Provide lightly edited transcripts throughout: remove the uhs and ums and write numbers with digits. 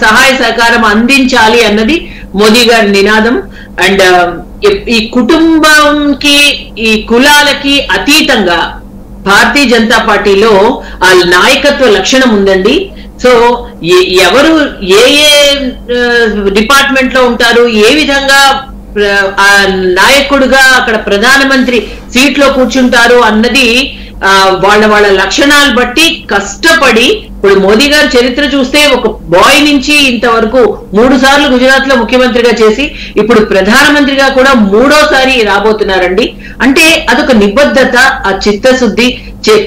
సహాయ సహకారం అందించాలి అన్నది మోదీ గారి నినాదం. అండ్ ఈ కుటుంబంకి ఈ కులాలకి అతీతంగా భారతీయ జనతా పార్టీలో ఆ నాయకత్వ లక్షణం ఉందండి. సో ఎవరు ఏ ఏ డిపార్ట్మెంట్ లో ఉంటారు, ఏ విధంగా ఆ నాయకుడుగా అక్కడ ప్రధానమంత్రి సీట్ లో కూర్చుంటారు అన్నది వాళ్ళ లక్షణాలు బట్టి కష్టపడి, ఇప్పుడు మోదీ గారి చరిత్ర చూస్తే ఒక బాయ్ నుంచి ఇంతవరకు 3 సార్లు గుజరాత్ లో ముఖ్యమంత్రిగా చేసి ఇప్పుడు ప్రధానమంత్రిగా కూడా 3వ సారి రాబోతున్నారండి. అంటే అదొక నిబద్ధత, ఆ చిత్తశుద్ధి,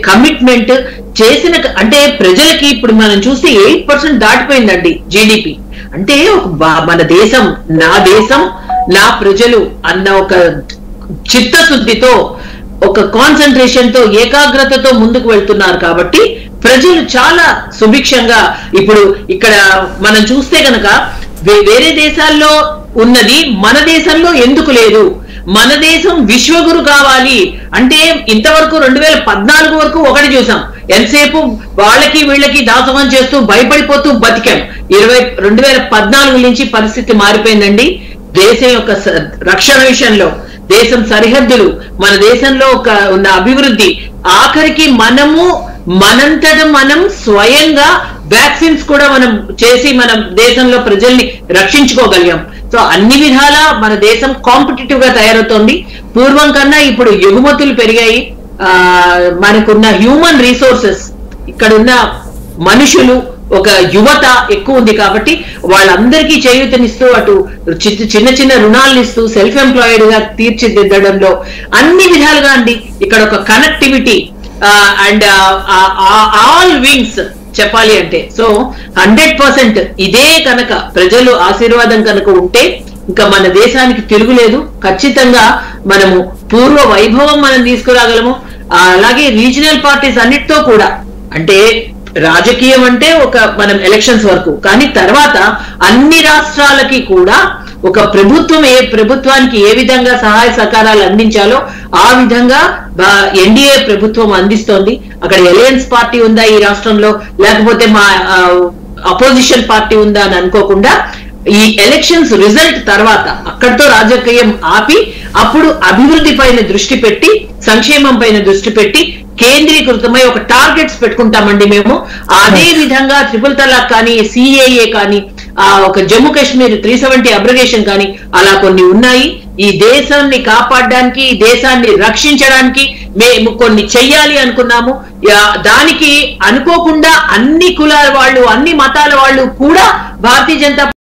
కమిట్మెంట్ చేసిన, అంటే ప్రజలకి ఇప్పుడు మనం చూస్తే 8% దాటిపోయిందండి జీడిపి. అంటే మన దేశం, నా ప్రజలు అన్న ఒక చిత్తశుద్ధితో, ఒక కాన్సన్ట్రేషన్ తో, ఏకాగ్రతతో ముందుకు వెళ్తున్నారు. కాబట్టి ప్రజలు చాలా సుభిక్షంగా, ఇప్పుడు ఇక్కడ మనం చూస్తే గనక వేరే దేశాల్లో ఉన్నది మన దేశంలో ఎందుకు లేదు, మన దేశం విశ్వగురు కావాలి అంటే ఇంతవరకు 2014 వరకు ఒకటి చూసాం, ఎంతసేపు వాళ్ళకి వీళ్ళకి దాసోహం చేస్తూ భయపడిపోతూ బతికాం. 2014 నుంచి పరిస్థితి మారిపోయిందండి. దేశం యొక్క రక్షణ విషయంలో, దేశం సరిహద్దులు, మన దేశంలో ఉన్న అభివృద్ధి, ఆఖరికి మనంతట మనం స్వయంగా వ్యాక్సిన్స్ కూడా మనం చేసి మనం దేశంలో ప్రజల్ని రక్షించుకోగలిగాం. సో అన్ని విధాలా మన దేశం కాంపిటేటివ్ గా తయారవుతోంది. పూర్వం కన్నా ఇప్పుడు ఎగుమతులు పెరిగాయి. మనకున్న హ్యూమన్ రిసోర్సెస్, ఇక్కడున్న మనుషులు, ఒక యువత ఎక్కువ ఉంది. కాబట్టి వాళ్ళందరికీ చేయూతనిస్తూ, అటు చిన్న చిన్న రుణాలను ఇస్తూ, సెల్ఫ్ ఎంప్లాయిడ్ గా తీర్చిదిద్దడంలో అన్ని విధాలుగా అండి ఇక్కడ ఒక కనెక్టివిటీ అండ్ ఆల్ వింగ్స్ చెప్పాలి అంటే. సో 100% ఇదే కనుక ప్రజలు ఆశీర్వాదం కనుక ఉంటే ఇంకా మన దేశానికి తిరుగులేదు. ఖచ్చితంగా మనము పూర్వ వైభవం మనం తీసుకురాగలము. అలాగే రీజనల్ పార్టీస్ అన్నిటితో కూడా, అంటే రాజకీయం అంటే మనం ఎలక్షన్స్ వరకు, కానీ తర్వాత అన్ని రాష్ట్రాలకి కూడా ఒక ప్రభుత్వానికి ఏ విధంగా సహాయ సహకారాలు అందించాలో ఆ విధంగా ఎన్డీఏ ప్రభుత్వం అందిస్తోంది. అక్కడ అలయన్స్ పార్టీ ఉందా ఈ రాష్ట్రంలో, లేకపోతే మా అపోజిషన్ పార్టీ ఉందా అని అనుకోకుండా, ఈ ఎలక్షన్స్ రిజల్ట్ తర్వాత అక్కడితో రాజకీయం ఆపి అప్పుడు అభివృద్ధి పైన దృష్టి పెట్టి, సంక్షేమం పైన దృష్టి పెట్టి కేంద్రీకృతమై ఒక టార్గెట్స్ పెట్టుకుంటామండి మేము. అదే విధంగా ట్రిపుల్ తలాక్ కానీ, సిఏఏ కానీ, ఒక జమ్మూ కాశ్మీర్ 370 అబ్రగేషన్ కానీ, అలా కొన్ని ఉన్నాయి. ఈ దేశాన్ని కాపాడడానికి, ఈ దేశాన్ని రక్షించడానికి మేము కొన్ని చెయ్యాలి అనుకున్నాము. దానికి అనుకోకుండా అన్ని కులాల వాళ్ళు, అన్ని మతాల వాళ్ళు కూడా భారతీయ జనతా